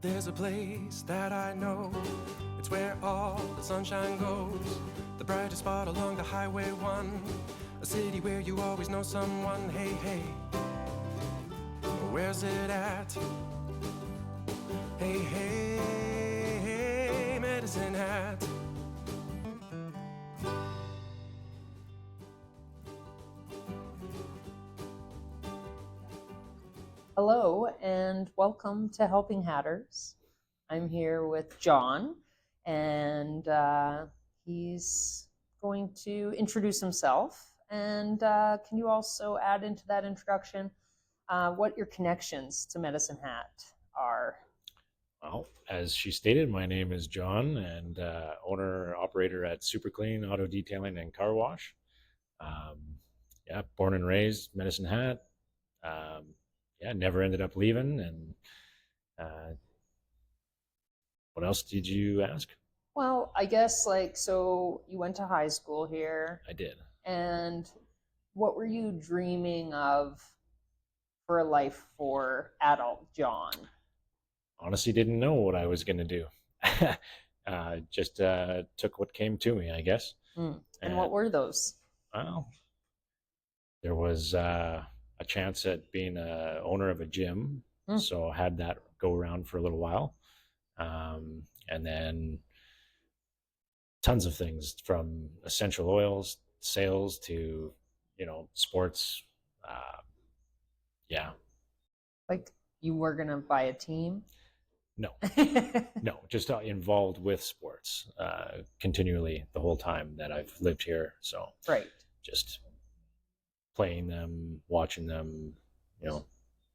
There's a place that I know, it's where all the sunshine goes, the brightest spot along the highway 1, a city where you always know someone. Hey, hey, where's it at? Hey, hey, hey, Medicine Hat. Hello and welcome to Helping Hatters. I'm here with John, and he's going to introduce himself. And can you also add into that introduction what your connections to Medicine Hat are? Well, as she stated, my name is John, and owner-operator at Super Clean Auto Detailing and Car Wash. Yeah, born and raised Medicine Hat. Yeah, never ended up leaving. And what else did you ask? Well, I guess so you went to high school here, I did. and what were you dreaming of for a life for adult John? Honestly, didn't know what I was going to do. Just took what came to me, I guess. And what were those? Well, there was a chance at being a owner of a gym, so I had that go around for a little while, and then tons of things from essential oils sales to sports. Yeah. Like you were gonna buy a team? No. No, just involved with sports continually the whole time that I've lived here. So Right. just playing them, watching them,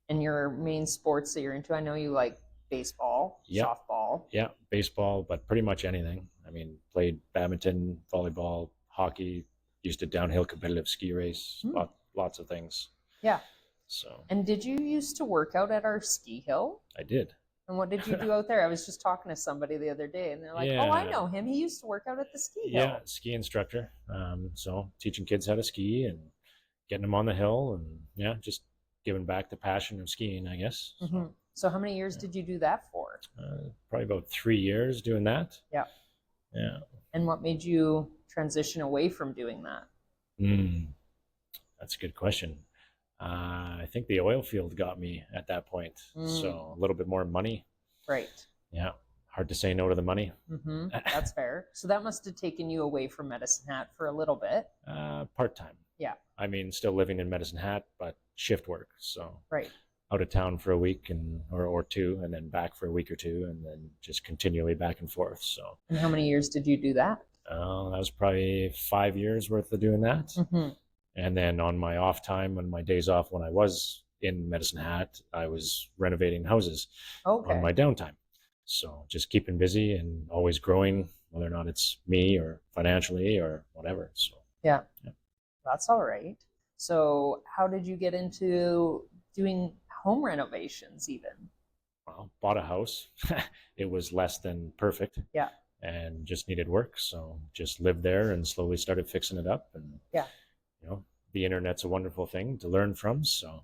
And your main sports that you're into, I know you like baseball, softball. Yeah, baseball, but pretty much anything. I mean, played badminton, volleyball, hockey, used to downhill competitive ski race, lots of things. Yeah. So. And did you used to work out at our ski hill? I did. And what did you do out there? I was just talking to somebody the other day, and they're like, "Oh, I know him. He used to work out at the ski hill." Yeah, ski instructor. So teaching kids how to ski and getting them on the hill, and just giving back the passion of skiing, I guess. Mm-hmm. So how many years did you do that for? Probably about 3 years doing that. Yeah. Yeah. And what made you transition away from doing that? That's a good question. I think the oil field got me at that point. So a little bit more money. Right. Yeah. Hard to say no to the money. Mm-hmm. That's fair. So that must have taken you away from Medicine Hat for a little bit. Part-time. Yeah. I mean, still living in Medicine Hat, but shift work. So right. Out of town for a week or two, and then back for a week or two, and then just continually back and forth. So. And how many years did you do that? That was probably 5 years worth of doing that. Mm-hmm. And then on my off time, on my days off when I was in Medicine Hat, I was renovating houses on my downtime. So just keeping busy and always growing, whether or not it's me or financially or whatever. So yeah. That's all right. So how did you get into doing home renovations even? Well, bought a house. It was less than perfect. Yeah. And just needed work. So just lived there and slowly started fixing it up. And yeah. The internet's a wonderful thing to learn from. So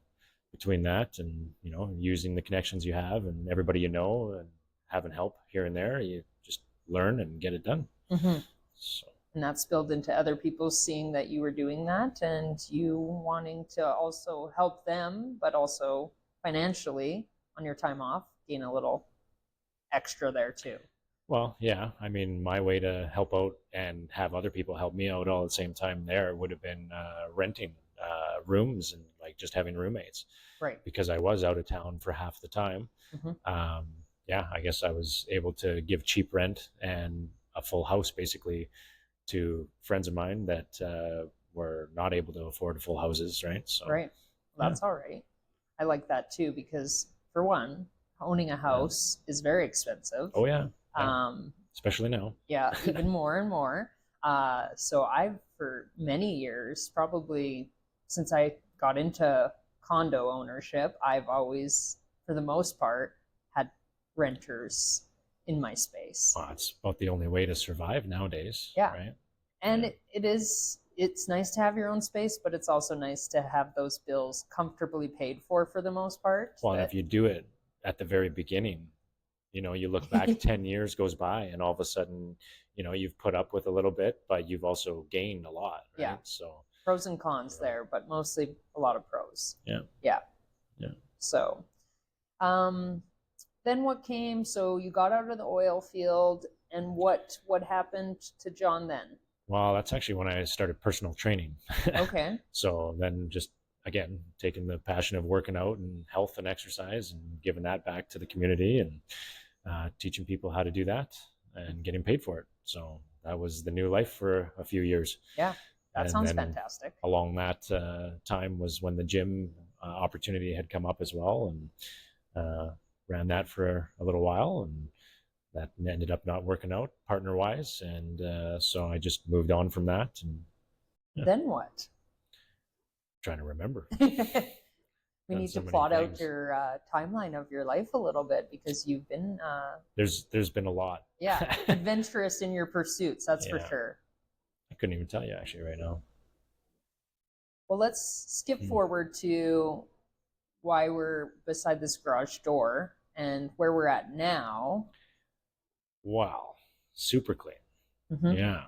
between that and, using the connections you have and everybody and having help here and there, you just learn and get it done. Mm-hmm. So. And that spilled into other people seeing that you were doing that and you wanting to also help them, but also financially on your time off, gain a little extra there too. Well, yeah. I mean, my way to help out and have other people help me out all at the same time there would have been renting rooms and just having roommates. Right. Because I was out of town for half the time. Mm-hmm. I guess I was able to give cheap rent and a full house basically to friends of mine that were not able to afford full houses, right? So, right. Well, that's all right. I like that too because, for one, owning a house is very expensive. Oh, yeah. Especially now. Yeah, even more and more. So I've, for many years, probably since I got into condo ownership, I've always, for the most part, had renters in my space. Well, it's about the only way to survive nowadays. Yeah. Right. And it's nice to have your own space, but it's also nice to have those bills comfortably paid for the most part. Well, and if you do it at the very beginning, You look back 10 years goes by and all of a sudden, you've put up with a little bit, but you've also gained a lot, right? Yeah. So Pros and cons there, but mostly a lot of pros. yeah. Yeah. Yeah. So, then what came? So you got out of the oil field, and what happened to John then? Well, that's actually when I started personal training. Okay. So then just again taking the passion of working out and health and exercise and giving that back to the community and teaching people how to do that and getting paid for it. So that was the new life for a few years. Yeah, that And sounds then fantastic. along that time was when the gym opportunity had come up as well, and ran that for a little while, and that ended up not working out partner wise, and so I just moved on from that. And Then what? trying to remember. We Done need so to many plot out things. your timeline of your life a little bit, because you've been There's been a lot. yeah, adventurous in your pursuits, that's for Yeah. sure. I couldn't even tell you actually right now. Well, let's skip forward to why we're beside this garage door and where we're at now. Wow, super clean. Mhm. Yeah.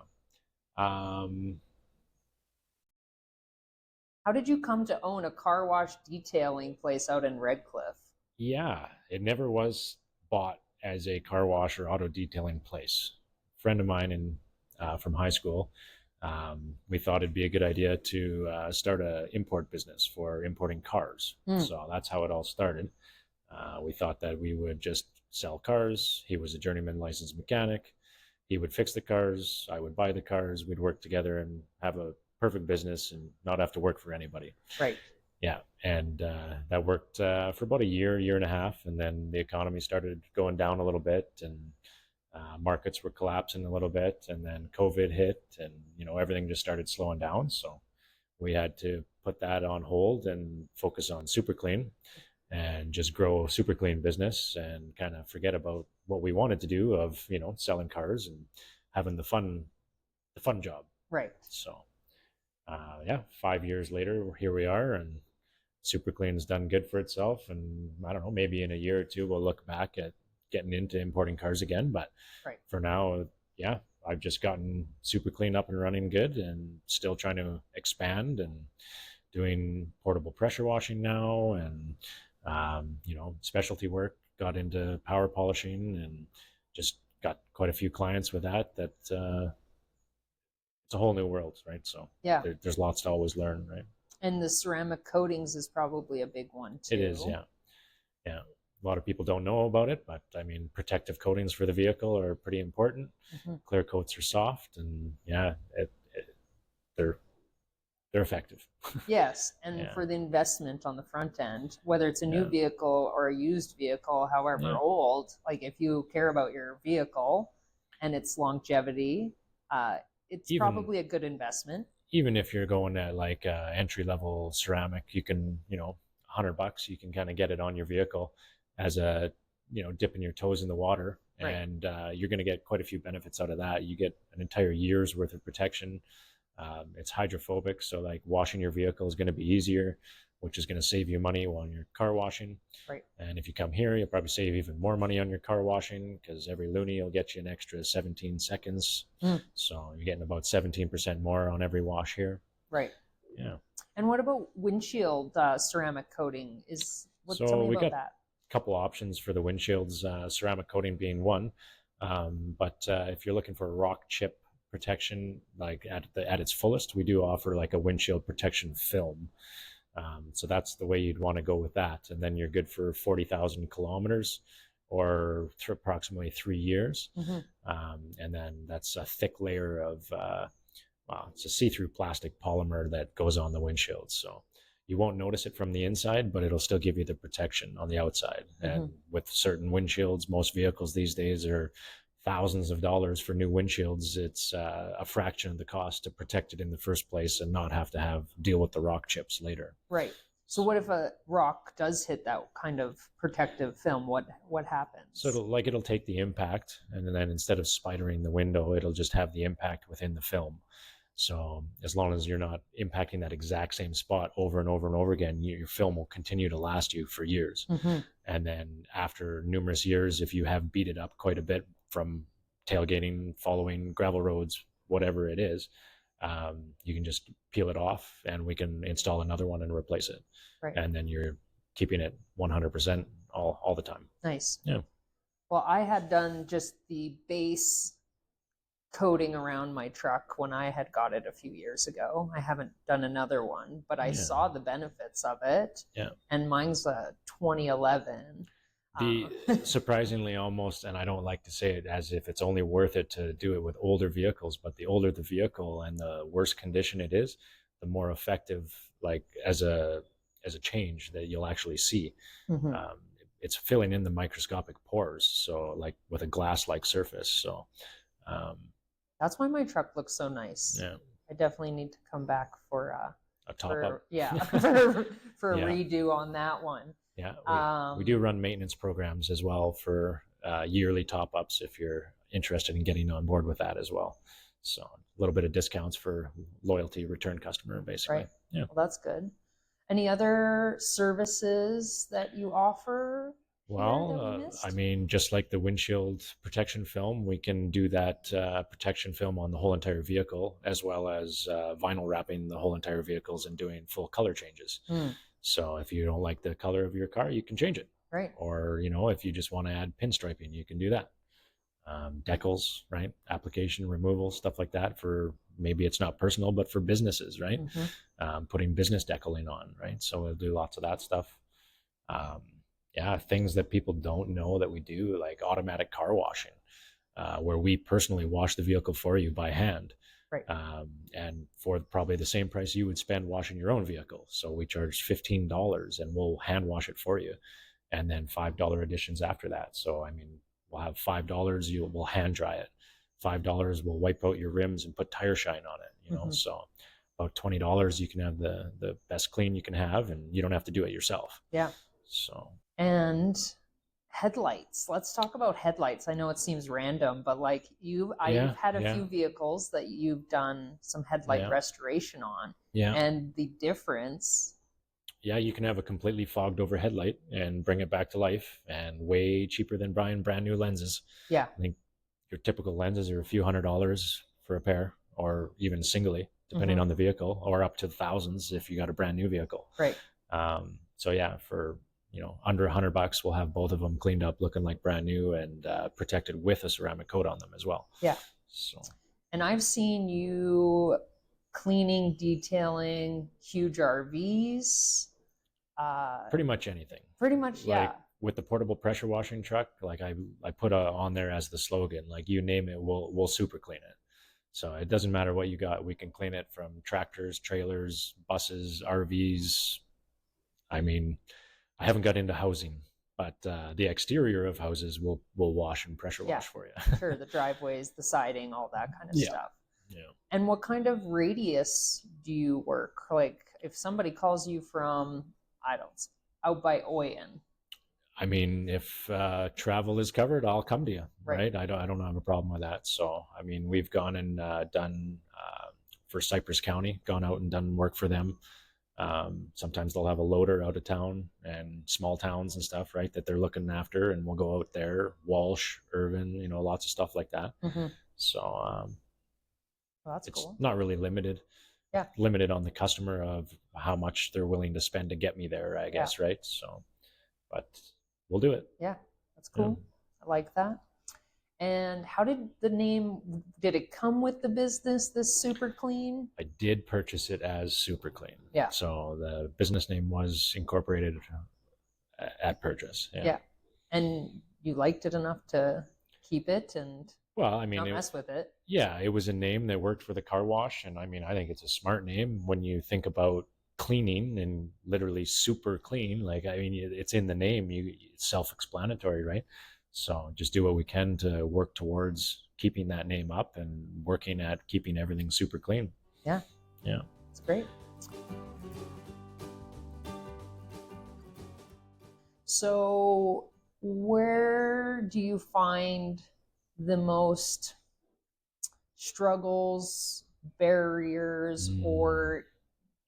How did you come to own a car wash detailing place out in Red Cliff? Yeah, it never was bought as a car wash or auto detailing place. A friend of mine from high school, we thought it'd be a good idea to start an import business for importing cars. So that's how it all started. We thought that we would just sell cars. He was a journeyman licensed mechanic. He would fix the cars. I would buy the cars. We'd work together and have a perfect business and not have to work for anybody. Right. Yeah, and that worked for about a year and a half, and then the economy started going down a little bit, and markets were collapsing a little bit, and then COVID hit, and everything just started slowing down. So we had to put that on hold and focus on Super Clean, and just grow a Super Clean business, and kind of forget about what we wanted to do of selling cars and having the fun job. Right. So yeah, 5 years later, here we are, and Super Clean's done good for itself. And I don't know, maybe in a year or two, we'll look back at getting into importing cars again. But right. For now, yeah, I've just gotten Super Clean up and running good, and still trying to expand and doing portable pressure washing now, and specialty work. Got into power polishing and just got quite a few clients with that. It's a whole new world, right? So yeah, there's lots to always learn, right? And the ceramic coatings is probably a big one too. It is, yeah. Yeah. A lot of people don't know about it, but I mean, protective coatings for the vehicle are pretty important. Clear coats are soft, and yeah, they're effective. Yes, and for the investment on the front end, whether it's a new vehicle or a used vehicle, however old, like if you care about your vehicle and its longevity, it's probably a good investment. Even if you're going at like entry level ceramic, you can, $100, you can kind of get it on your vehicle as a, dipping your toes in the water, and you're going to get quite a few benefits out of that. You get an entire year's worth of protection. It's hydrophobic, so like washing your vehicle is going to be easier, which is going to save you money while you're car washing. Right. And if you come here, you'll probably save even more money on your car washing, because every loonie will get you an extra 17 seconds. So you're getting about 17% more on every wash here. Right. Yeah. And what about windshield ceramic coating? Tell me about that. A couple options for the windshields, ceramic coating being one. But if you're looking for a rock chip protection, like at its fullest, we do offer like a windshield protection film. So that's the way you'd want to go with that, and then you're good for 40,000 kilometers, or approximately 3 years. And then that's a thick layer of it's a see-through plastic polymer that goes on the windshield, so you won't notice it from the inside, but it'll still give you the protection on the outside. And with certain windshields, most vehicles these days are thousands of dollars for new windshields. It's a fraction of the cost to protect it in the first place and not have to deal with the rock chips later. Right. So what if a rock does hit that kind of protective film? What happens? So it'll take the impact, and then instead of spidering the window, it'll just have the impact within the film. So as long as you're not impacting that exact same spot over and over and over again, your film will continue to last you for years. And then after numerous years, if you have beat it up quite a bit from tailgating, following gravel roads, whatever it is, you can just peel it off and we can install another one and replace it. Right. And then you're keeping it 100% all the time. Nice. Yeah. Well, I had done just the base coating around my truck when I had got it a few years ago. I haven't done another one, but I saw the benefits of it. Yeah. And mine's a 2011. Surprisingly almost, and I don't like to say it as if it's only worth it to do it with older vehicles, but the older the vehicle and the worse condition it is, the more effective, like as a change that you'll actually see. It's filling in the microscopic pores, so like with a glass-like surface. So that's why my truck looks so nice. Yeah. I definitely need to come back for a top-up. Yeah, for a redo on that one. Yeah, we do run maintenance programs as well for yearly top-ups if you're interested in getting on board with that as well. So a little bit of discounts for loyalty return customer, basically. Right. Yeah. Well, that's good. Any other services that you offer? Well, I mean, just like the windshield protection film, we can do that protection film on the whole entire vehicle, as well as vinyl wrapping the whole entire vehicles and doing full color changes. So if you don't like the color of your car, you can change it. Right. Or, if you just want to add pinstriping, you can do that. Decals, right? Application removal, stuff like that for maybe it's not personal, but for businesses, right? Putting business decaling on, right? So we'll do lots of that stuff. Things that people don't know that we do, like automatic car washing, where we personally wash the vehicle for you by hand. Right. And for probably the same price you would spend washing your own vehicle. So we charge $15 and we'll hand wash it for you. And then $5 additions after that. So, I mean, we'll have $5, we'll hand dry it. $5, we'll wipe out your rims and put tire shine on it, So about $20, you can have the best clean you can have, and you don't have to do it yourself. Yeah. So. And headlights. Let's talk about headlights. I know it seems random, but like I've had a few vehicles that you've done some headlight restoration on. Yeah. And the difference. Yeah, you can have a completely fogged over headlight and bring it back to life, and way cheaper than buying brand new lenses. Yeah. I think your typical lenses are a few $100s for a pair, or even singly, depending on the vehicle, or up to thousands if you got a brand new vehicle. Right. So yeah, for under $100, we'll have both of them cleaned up, looking like brand new, and protected with a ceramic coat on them as well. Yeah. So. And I've seen you cleaning, detailing huge RVs. Pretty much anything. Pretty much, yeah. Like with the portable pressure washing truck, like I put on there as the slogan, like you name it, we'll super clean it. So it doesn't matter what you got, we can clean it from tractors, trailers, buses, RVs. I mean, I haven't got into housing, but the exterior of houses we'll wash and pressure wash for you. Sure, the driveways, the siding, all that kind of stuff. Yeah. And what kind of radius do you work? Like if somebody calls you from, out by Oyen. I mean, if travel is covered, I'll come to you, right? I don't have a problem with that. So, I mean, we've gone and done for Cypress County, gone out and done work for them. Sometimes they'll have a loader out of town and small towns and stuff, right, that they're looking after, and we'll go out there, Walsh, Irvin, lots of stuff like that. So well, that's it's cool. Not really limited. Yeah. Limited on the customer of how much they're willing to spend to get me there, I guess, right? So, but we'll do it. Yeah, that's cool. I like that. And how did did it come with the business, this Super Clean? I did purchase it as Super Clean. Yeah. So the business name was incorporated at purchase. Yeah. And you liked it enough to keep it and not mess with it. Yeah, it was a name that worked for the car wash. And I mean, I think it's a smart name when you think about cleaning and literally super clean. Like, I mean, it's in the name, it's self-explanatory, right? So just do what we can to work towards keeping that name up and working at keeping everything super clean. Yeah. Yeah. It's great. So where do you find the most struggles barriers or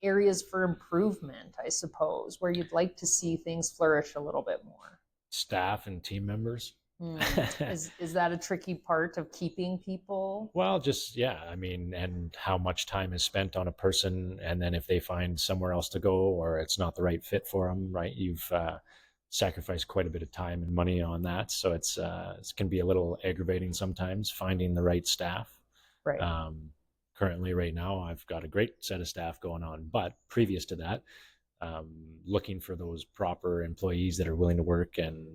areas for improvement, I suppose, where you'd like to see things flourish a little bit more? Staff and team members. Is that a tricky part of keeping people? Well, just, yeah, I mean, and how much time is spent on a person, and then if they find somewhere else to go or it's not the right fit for them, right? You've sacrificed quite a bit of time and money on that, so it can be a little aggravating sometimes finding the right staff. Right. Currently, right now, I've got a great set of staff going on, but previous to that, looking for those proper employees that are willing to work and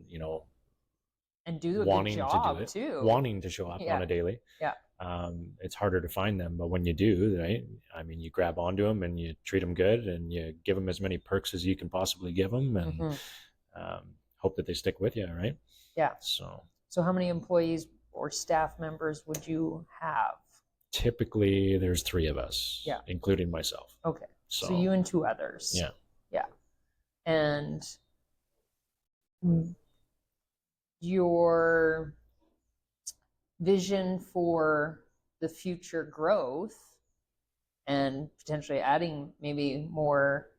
And do a good wanting job to do it, too. wanting to show up Yeah. on a daily. Yeah. It's harder to find them, but when you do, right? I mean, you grab onto them and you treat them good, and you give them as many perks as you can possibly give them, and hope that they stick with you, right? Yeah. So how many employees or staff members would you have? typically, there's 3 of us, Yeah. including myself. Okay. So you and 2 others. Yeah. Yeah. And your vision for the future growth and potentially adding maybe more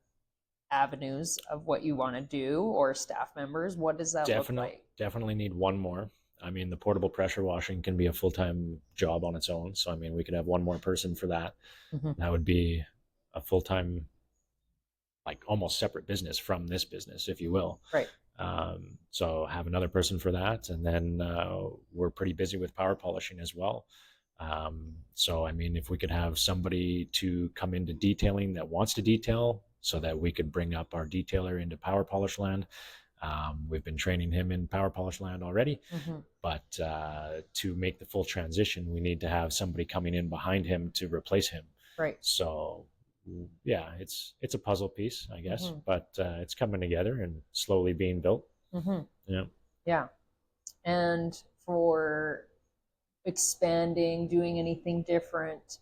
avenues of what you want to do or staff members, what does that look like? Definitely need one more. I mean, the portable pressure washing can be a full-time job on its own. So, I mean, we could have one more person for that. That would be a full-time, like almost separate business from this business, if you will. Right. So have another person for that. And then we're pretty busy with power polishing as well. So, I mean, if we could have somebody to come into detailing that wants to detail so that we could bring up our detailer into power polish land. We've been training him in power polish land already, but to make the full transition, we need to have somebody coming in behind him to replace him. Right. So, yeah, it's a puzzle piece, I guess, but it's coming together and slowly being built. Yeah. Yeah. And for expanding, doing anything different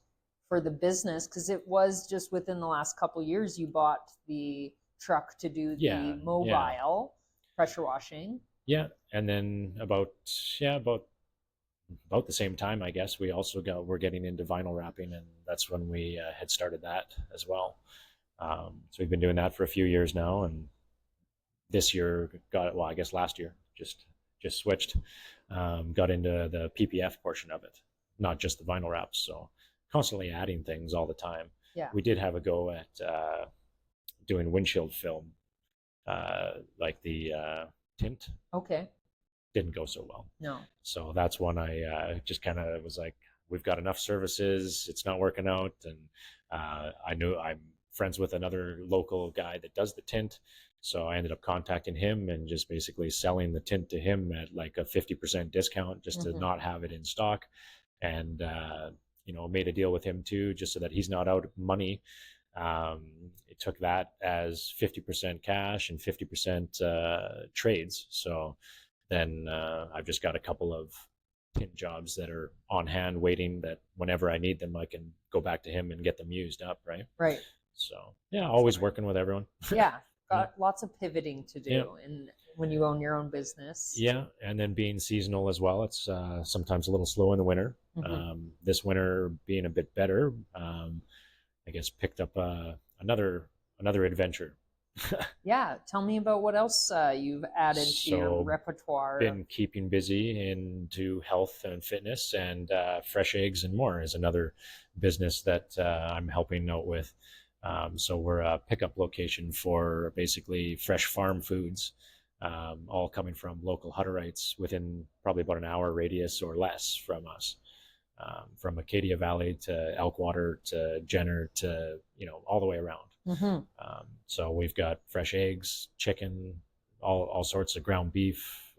for the business, because it was just within the last couple of years you bought the truck to do the mobile pressure washing. Yeah. And then about the same time, I guess, we're getting into vinyl wrapping, and that's when we had started that as well. So we've been doing that for a few years now, and this year I guess last year just switched, got into the PPF portion of it, not just the vinyl wraps. So constantly adding things all the time. Yeah. We did have a go at doing windshield film, like the tint. Okay. Didn't go so well. No. So that's when I just kind of was like, we've got enough services, it's not working out. And I knew I'm friends with another local guy that does the tint. So I ended up contacting him and just basically selling the tint to him at like a 50% discount just to not have it in stock. And, made a deal with him too, just so that he's not out of money. It took that as 50% cash and 50% trades. So then I've just got a couple of tint jobs that are on hand waiting, that whenever I need them, I can go back to him and get them used up. Right. Right. So, yeah, always working with everyone. Yeah. Got lots of pivoting to do and when you own your own business. Yeah. And then being seasonal as well. It's sometimes a little slow in the winter. This winter being a bit better, I guess picked up another adventure. Yeah. Tell me about what else you've added to your repertoire. Been keeping busy into health and fitness, and Fresh Eggs and More is another business that I'm helping out with. So we're a pickup location for basically fresh farm foods, all coming from local Hutterites within probably about an hour radius or less from us. From Acadia Valley to Elkwater to Jenner to, all the way around. So we've got fresh eggs, chicken, all sorts of ground beef,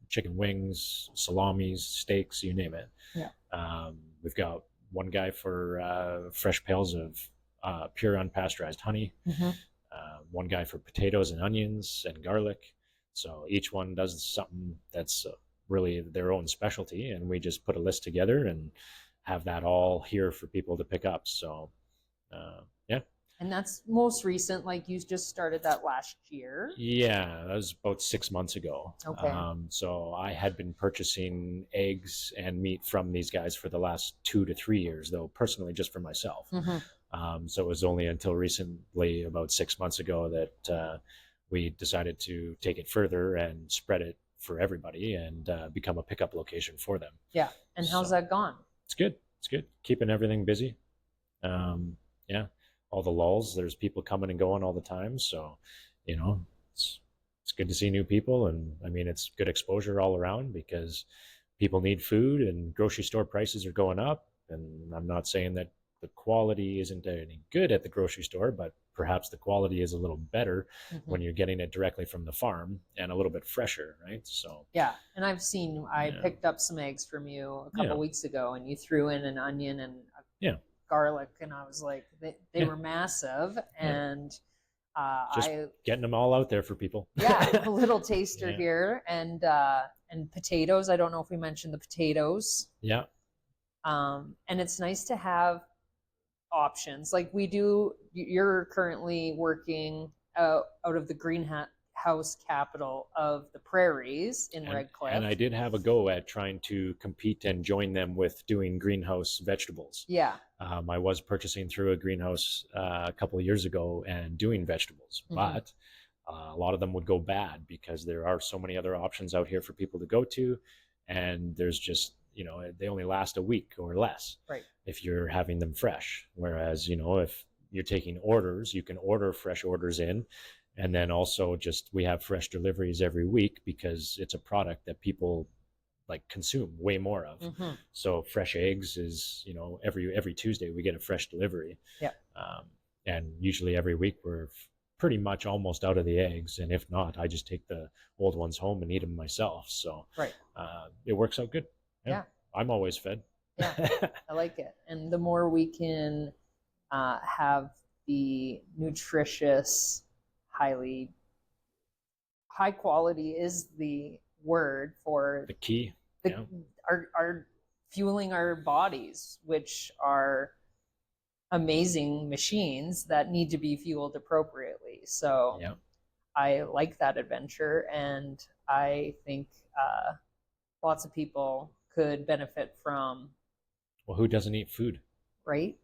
chicken wings, salamis, steaks, you name it. Yeah. We've got one guy for fresh pails of pure unpasteurized honey, one guy for potatoes and onions and garlic. So each one does something that's really their own specialty, and we just put a list together and have that all here for people to pick up. So And that's most recent, like you just started that last year. Yeah, that was about 6 months ago. Okay. So I had been purchasing eggs and meat from these guys for the last 2 to 3 years, though personally just for myself. So it was only until recently, about 6 months ago, that we decided to take it further and spread it for everybody and become a pickup location for them. Yeah. And how's that gone? It's good. It's good. Keeping everything busy. Yeah. All the lulls, there's people coming and going all the time. So, it's good to see new people. And I mean, it's good exposure all around because people need food and grocery store prices are going up. And I'm not saying that the quality isn't any good at the grocery store, but perhaps the quality is a little better when you're getting it directly from the farm and a little bit fresher, right? So yeah, and I picked up some eggs from you a couple weeks ago, and you threw in an onion and garlic, and I was like, they were massive, and just getting them all out there for people. A little taster here, and potatoes. I don't know if we mentioned the potatoes. Yeah. And it's nice to have options like we do. You're currently working out of the greenhouse capital of the prairies in Red Cliff. And I did have a go at trying to compete and join them with doing greenhouse vegetables. Yeah. I was purchasing through a greenhouse a couple of years ago and doing vegetables, but a lot of them would go bad because there are so many other options out here for people to go to. And there's just, they only last a week or less if you're having them fresh. Whereas, if you're taking orders, you can order fresh orders in. And then also we have fresh deliveries every week because it's a product that people like consume way more of. So fresh eggs is, every Tuesday we get a fresh delivery. Yeah. And usually every week we're pretty much almost out of the eggs. And if not, I just take the old ones home and eat them myself. So it works out good. Yeah. I'm always fed. Yeah, I like it. And the more we can have the nutritious, high quality is the word for the key. Our fueling our bodies, which are amazing machines that need to be fueled appropriately. So I like that adventure, and I think lots of people could benefit from. Well, who doesn't eat food? Right.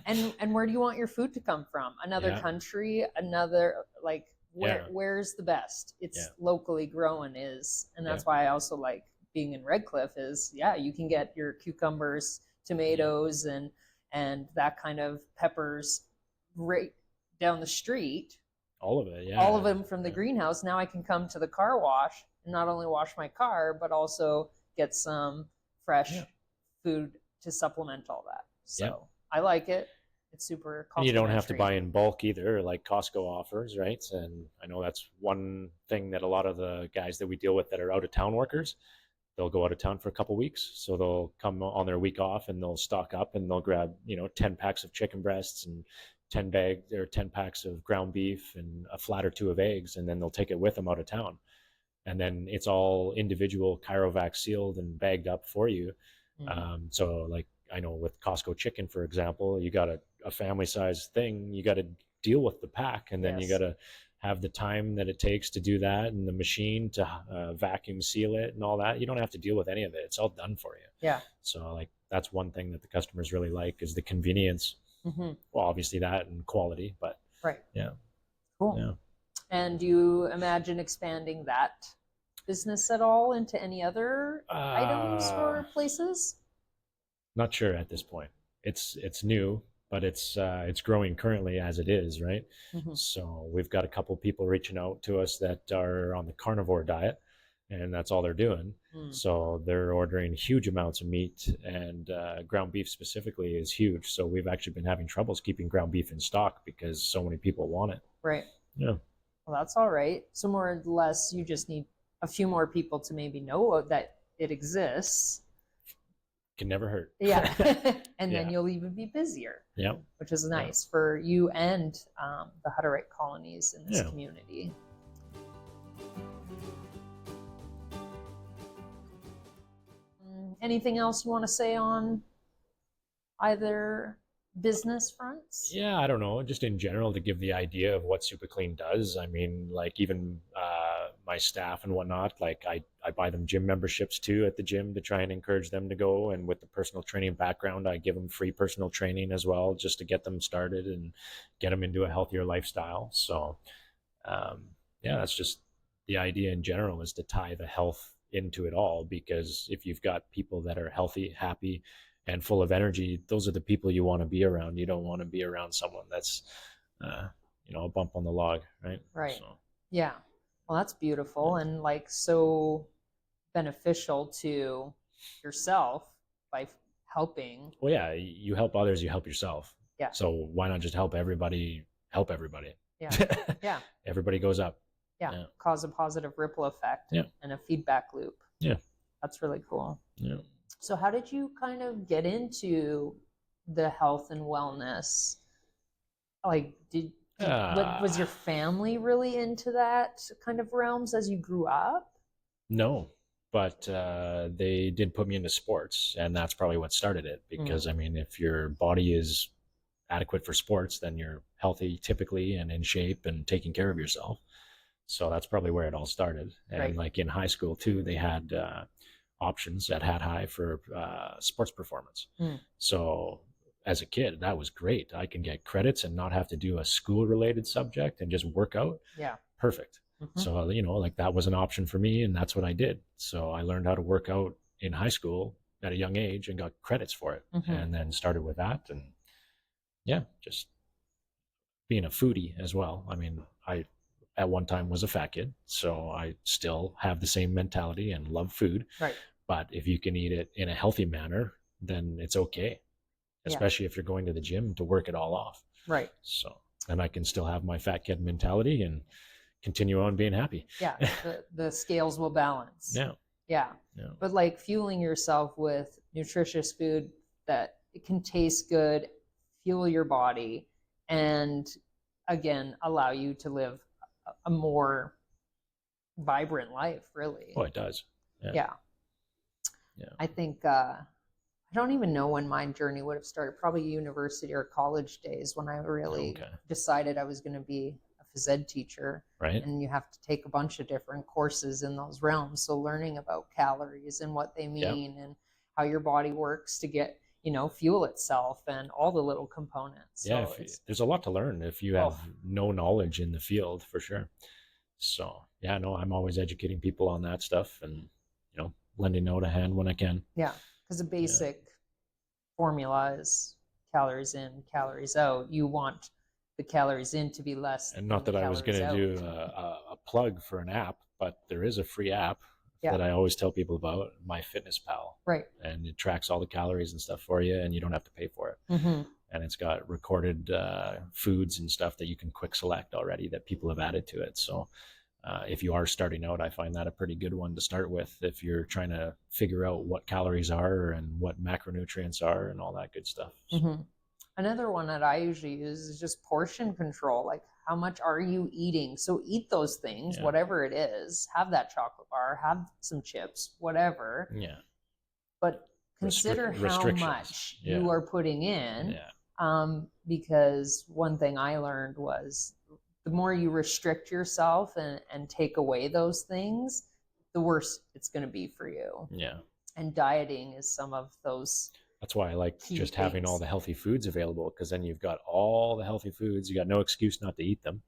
And where do you want your food to come from? Another country, another, like, where's the best? It's locally grown and that's why I also like being in Red Cliff is, you can get your cucumbers, tomatoes, and that kind of peppers right down the street. All of it, all of them from the greenhouse. Now I can come to the car wash and not only wash my car, but also get some fresh food to supplement all that. So I like it. It's super complimentary. You don't have to buy in bulk either, like Costco offers, right? And I know that's one thing that a lot of the guys that we deal with that are out of town workers, they'll go out of town for a couple of weeks. So they'll come on their week off and they'll stock up and they'll grab, 10 packs of chicken breasts and 10 packs of ground beef and a flat or two of eggs, and then they'll take it with them out of town. And then it's all individual Chirovac sealed and bagged up for you. So like I know with Costco chicken, for example, you got a family size thing, you got to deal with the pack, and then you got to have the time that it takes to do that and the machine to vacuum seal it and all that. You don't have to deal with any of it. It's all done for you. Yeah. So like that's one thing that the customers really like is the convenience. Well, obviously that and quality, but Cool. Yeah. And do you imagine expanding that business at all into any other items or places? Not sure at this point. It's new, but it's growing currently as it is, right? So we've got a couple people reaching out to us that are on the carnivore diet, and that's all they're doing. So they're ordering huge amounts of meat, and ground beef specifically is huge. So we've actually been having troubles keeping ground beef in stock because so many people want it. Right. Yeah. Well, that's all right. So more or less, you just need a few more people to maybe know that it exists. Can never hurt. Yeah. And then you'll even be busier. Yeah. Which is nice for you and the Hutterite colonies in this community. Anything else you want to say on either business fronts? Yeah, I don't know, just in general to give the idea of what Super Clean does. I mean, like even my staff and whatnot, like I buy them gym memberships too at the gym to try and encourage them to go. And with the personal training background, I give them free personal training as well, just to get them started and get them into a healthier lifestyle. So um, yeah, that's just the idea in general, is to tie the health into it all, because if you've got people that are healthy, happy, and full of energy, those are the people you want to be around. You don't want to be around someone that's uh, a bump on the log, right? Right. So Yeah. Well, that's beautiful and like so beneficial to yourself by helping. well, yeah, you help others, you help yourself. Yeah. So why not just help everybody? Help everybody. Yeah. Yeah. Everybody goes up. Yeah. Cause a positive ripple effect. Yeah. And a feedback loop. Yeah. That's really cool. Yeah. So how did you kind of get into the health and wellness? Like, was your family really into that kind of realms as you grew up? No, but they did put me into sports, and that's probably what started it. Because I mean, if your body is adequate for sports, then you're healthy typically and in shape and taking care of yourself. So that's probably where it all started. And Right. like in high school too, they had options at Hat High for sports performance. So as a kid, that was great. I can get credits and not have to do a school related subject and just work out. Yeah. Perfect. So, like that was an option for me, and that's what I did. So I learned how to work out in high school at a young age and got credits for it, and then started with that. And yeah, just being a foodie as well. I mean, I at one time was a fat kid, so I still have the same mentality and love food. Right. But if you can eat it in a healthy manner, then it's okay, especially if you're going to the gym to work it all off. Right. So, and I can still have my fat kid mentality and continue on being happy. Yeah. The scales will balance. Yeah. Yeah. Yeah. But like fueling yourself with nutritious food that it can taste good, fuel your body, and again, allow you to live a more vibrant life, really. Oh, it does. Yeah. I think I don't even know when my journey would have started. Probably university or college days, when I really decided I was going to be a phys ed teacher. Right. And you have to take a bunch of different courses in those realms. So learning about calories and what they mean and how your body works to get, fuel itself and all the little components. Yeah. So there's a lot to learn if you have no knowledge in the field, for sure. So yeah, no, I'm always educating people on that stuff, and, lending out a hand when I can. Yeah. Because the basic formula is calories in, calories out. You want the calories in to be less. And not that I was going to do a plug for an app, but there is a free app that I always tell people about, MyFitnessPal. Right. And it tracks all the calories and stuff for you, and you don't have to pay for it. And it's got recorded foods and stuff that you can quick select already that people have added to it. So if you are starting out, I find that a pretty good one to start with if you're trying to figure out what calories are and what macronutrients are and all that good stuff. So. Another one that I usually use is just portion control. Like, how much are you eating? So eat those things, whatever it is. Have that chocolate bar, have some chips, whatever. Yeah. But consider how much you are putting in. Because one thing I learned was the more you restrict yourself and take away those things, the worse it's going to be for you. Yeah. And dieting is some of those. That's why I like just having all the healthy foods available, because then you've got all the healthy foods. You got no excuse not to eat them.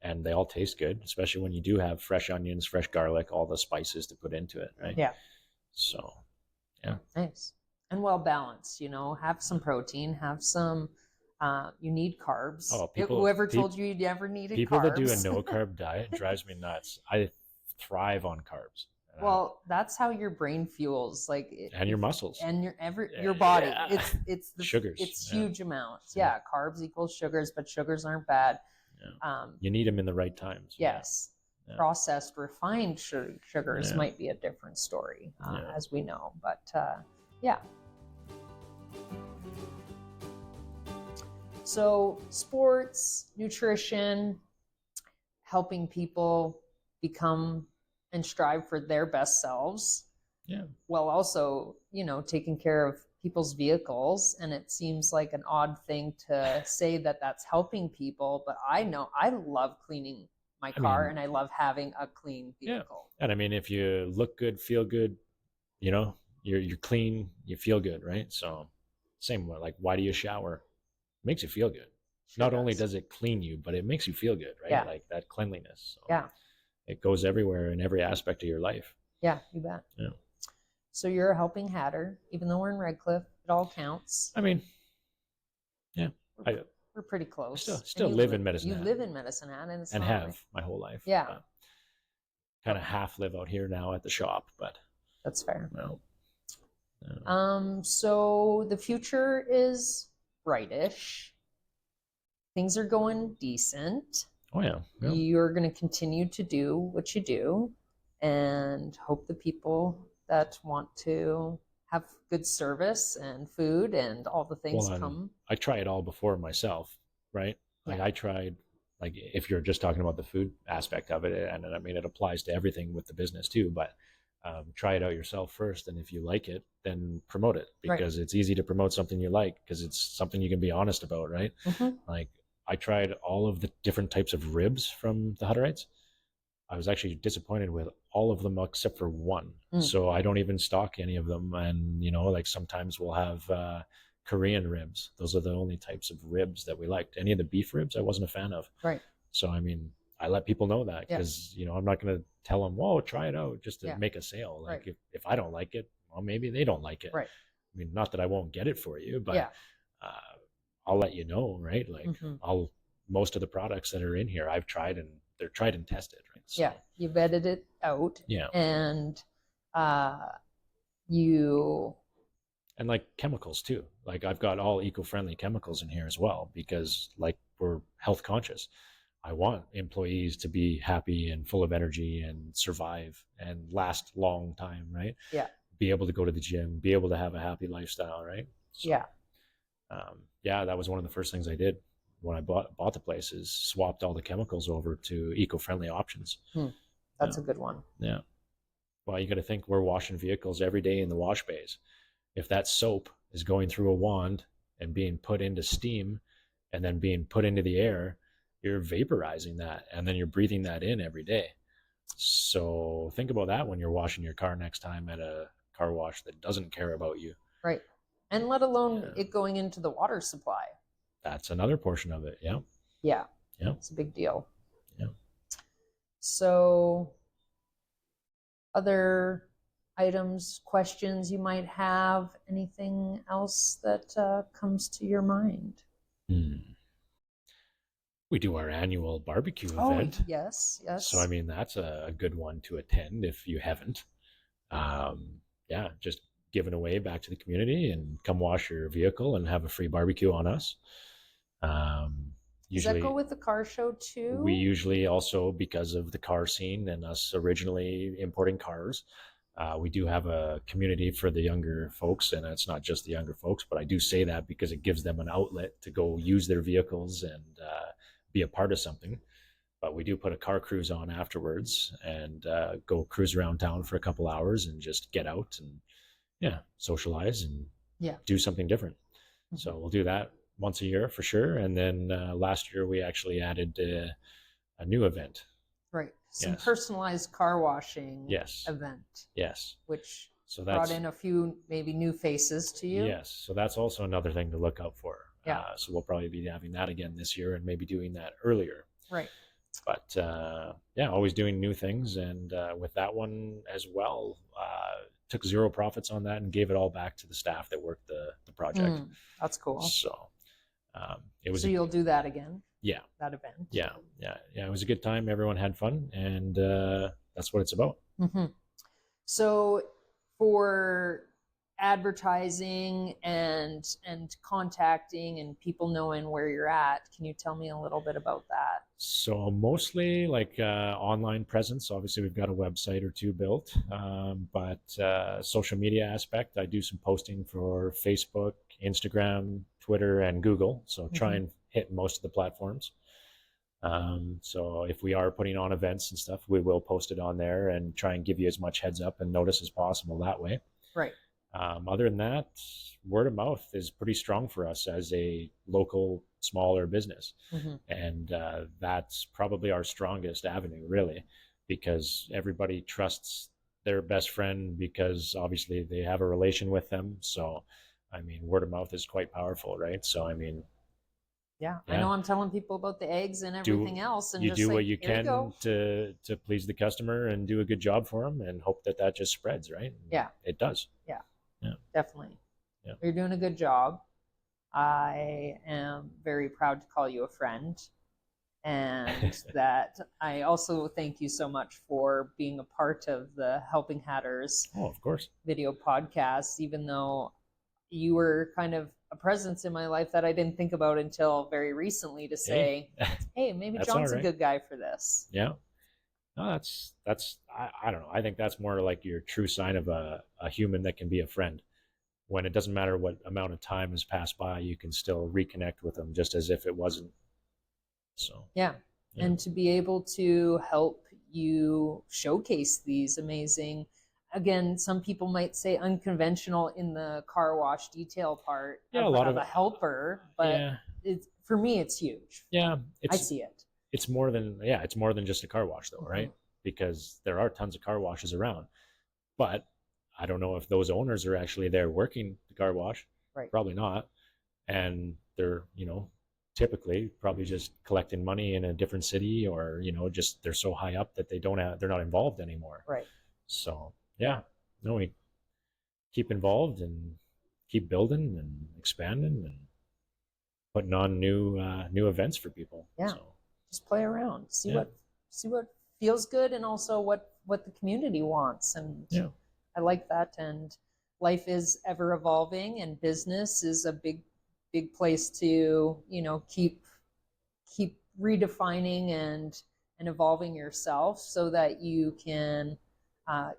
And they all taste good, especially when you do have fresh onions, fresh garlic, all the spices to put into it, right? Yeah. So, yeah. Nice. And well balanced, have some protein, have some, you need carbs. Oh, whoever told you never needed people carbs. That do a no carb diet drives me nuts. I thrive on carbs. Well, that's how your brain fuels, and your muscles and your body. Yeah. It's the sugars. It's huge amounts. Yeah, carbs equals sugars, but sugars aren't bad. Yeah. You need them in the right times. Yes. Yeah. Processed, refined sugars might be a different story, as we know. But yeah. So sports, nutrition, helping people become and strive for their best selves. Yeah. While also, taking care of people's vehicles, and it seems like an odd thing to say that that's helping people, but I know I love cleaning my car, and I love having a clean vehicle. Yeah. And I mean, if you look good, feel good, you know, you're clean, you feel good, right? So same way, like, why do you shower? It makes you feel good. Sure Not only does it clean you, but it makes you feel good, right? Yeah. Like that cleanliness. So Yeah. it goes everywhere in every aspect of your life. Yeah, you bet. Yeah. So you're a helping Hatter, even though we're in Redcliffe, it all counts. I mean, yeah, We're pretty close. Still live in Medicine You Hat. live in Medicine Hat, and it's and not have like, my whole life. Yeah. Kind of half live out here now at the shop, but that's fair. well. So the future is brightish. Things are going decent. Oh yeah. You're going to continue to do what you do, and hope the people that want to have good service and food and all the things come. I try it all before myself, right? Like I tried, like if you're just talking about the food aspect of it, and I mean it applies to everything with the business too, but try it out yourself first, and if you like it, then promote it, because it's easy to promote something you like because it's something you can be honest about, right? Like I tried all of the different types of ribs from the Hutterites. I was actually disappointed with all of them except for one. So I don't even stock any of them. And, you know, like sometimes we'll have Korean ribs. Those are the only types of ribs that we liked. Any of the beef ribs, I wasn't a fan of. Right. So, I mean, I let people know that because, you know, I'm not going to tell them, whoa, try it out just to make a sale. Like if I don't like it, well, maybe they don't like it. Right. I mean, not that I won't get it for you, but I'll let you know, right? Like most of the products that are in here, I've tried and they're tried and tested, right? So, yeah, you vetted it out. Yeah. And and like chemicals too. Like I've got all eco-friendly chemicals in here as well, because like we're health conscious. I want employees to be happy and full of energy and survive and last long time, right? Yeah. Be able to go to the gym, be able to have a happy lifestyle, right? So, yeah, that was one of the first things I did when I bought the place, is swapped all the chemicals over to eco-friendly options. That's a good one. Yeah. Well, you got to think we're washing vehicles every day in the wash bays. If that soap is going through a wand and being put into steam and then being put into the air, you're vaporizing that and then you're breathing that in every day. So think about that when you're washing your car next time at a car wash that doesn't care about you. Right. And let alone it going into the water supply. That's another portion of it. Yeah. Yeah. Yeah. It's a big deal. Yeah. So other items, questions you might have, anything else that comes to your mind? We do our annual barbecue event. Yes. So, I mean, that's a good one to attend if you haven't. Just giving away back to the community, and come wash your vehicle and have a free barbecue on us. Does that go with the car show too? We usually also, because of the car scene and us originally importing cars, we do have a community for the younger folks, and it's not just the younger folks, but I do say that because it gives them an outlet to go use their vehicles and be a part of something. But we do put a car cruise on afterwards and go cruise around town for a couple hours and just get out and socialize and do something different. So we'll do that once a year for sure. And then last year we actually added a new event. Right. Some personalized car washing event. Yes. Which so brought in a few maybe new faces to you. Yes. So that's also another thing to look out for. Yeah. So we'll probably be having that again this year and maybe doing that earlier. Right. But always doing new things. And with that one as well, took zero profits on that and gave it all back to the staff that worked the project. That's cool. So it was. So you'll do that again? Yeah. That event. Yeah. It was a good time. Everyone had fun, and that's what it's about. So for advertising and contacting and people knowing where you're at, can you tell me a little bit about that? So mostly like online presence. Obviously we've got a website or two built, but social media aspect, I do some posting for Facebook, Instagram, Twitter, and Google. So try and hit most of the platforms. So if we are putting on events and stuff, we will post it on there and try and give you as much heads up and notice as possible that way. Right. Other than that, word of mouth is pretty strong for us as a local smaller business. And that's probably our strongest avenue, really, because everybody trusts their best friend because obviously they have a relation with them. So, I mean, word of mouth is quite powerful, right? So, I mean, Yeah, I yeah, know I'm telling people about the eggs and do everything else, and you just do like, what you here you go. can to please the customer and do a good job for them and hope that that just spreads, right? Yeah, It does. yeah, Yeah. definitely. Yeah. You're doing a good job. I am very proud to call you a friend. And that I also thank you so much for being a part of the Helping Hatters Oh, of course. video podcast, even though you were kind of a presence in my life that I didn't think about until very recently to say, hey, maybe That's all John's a right. good guy for this. Yeah. No, that's I don't know. I think that's more like your true sign of a human that can be a friend. When it doesn't matter what amount of time has passed by, you can still reconnect with them just as if it wasn't. So Yeah. yeah. And to be able to help you showcase these amazing, again, some people might say unconventional in the car wash detail part Yeah, of, a lot of of a helper, but yeah, it's, for me, it's huge. yeah. I see it. It's more than just a car wash though, right? Because there are tons of car washes around, but I don't know if those owners are actually there working the car wash. Right. Probably not, and they're typically probably just collecting money in a different city, or just they're so high up that they're not involved anymore. Right. So yeah, no, we keep involved and keep building and expanding and putting on new events for people. Yeah. So just play around, see yeah. what feels good, and also what the community wants. And Yeah. I like that. And life is ever evolving, and business is a big place to keep redefining and evolving yourself so that you can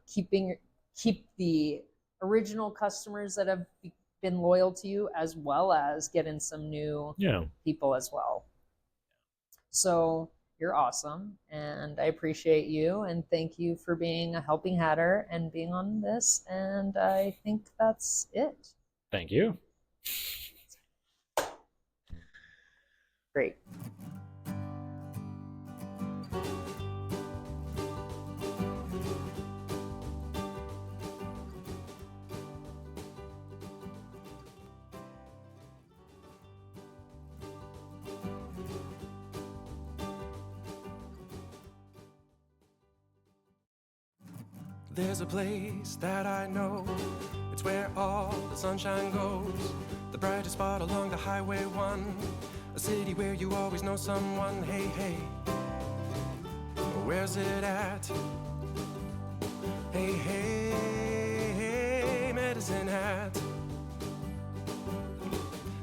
keep the original customers that have been loyal to you, as well as get in some new Yeah. people as well. So you're awesome, and I appreciate you, and thank you for being a helping hatter and being on this. And I think that's it. Thank you. Great. There's a place that I know, it's where all the sunshine goes, the brightest spot along the highway 1, a city where you always know someone. Hey, hey, where's it at? Hey, hey, hey, Medicine Hat.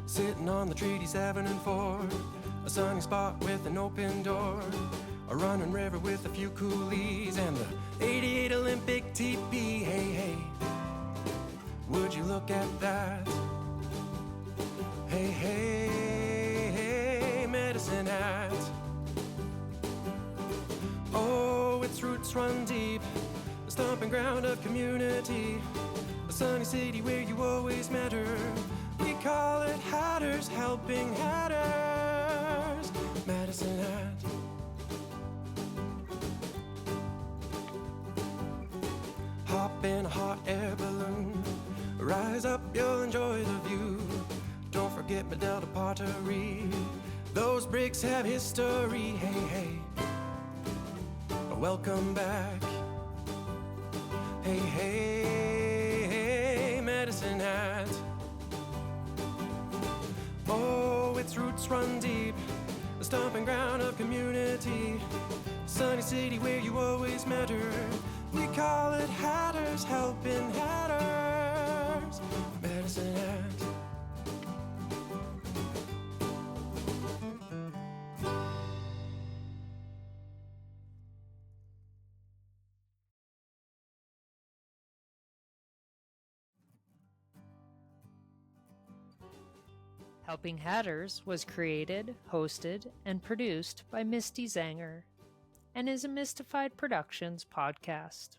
Sitting on the treaty 7 and 4, a sunny spot with an open door, a running river with a few coolies, and the 88 Olympic teepee. Hey, hey, would you look at that? Hey, hey, hey, Medicine Hat. Oh, its roots run deep, the stomping ground of community, a sunny city where you always matter. We call it Hatters Helping Hatters, Medicine Hat. Hop in a hot air balloon, rise up, you'll enjoy the view. Don't forget my Delta pottery, those bricks have history. Hey, hey, welcome back. Hey, hey, hey, Medicine Hat. Oh, its roots run deep, the stomping ground of community, sunny city where you always matter. We call it Hatters Helping Hatters, Medicine Hat. Helping Hatters was created, hosted, and produced by Misty Zanger and is a Mystified Productions podcast.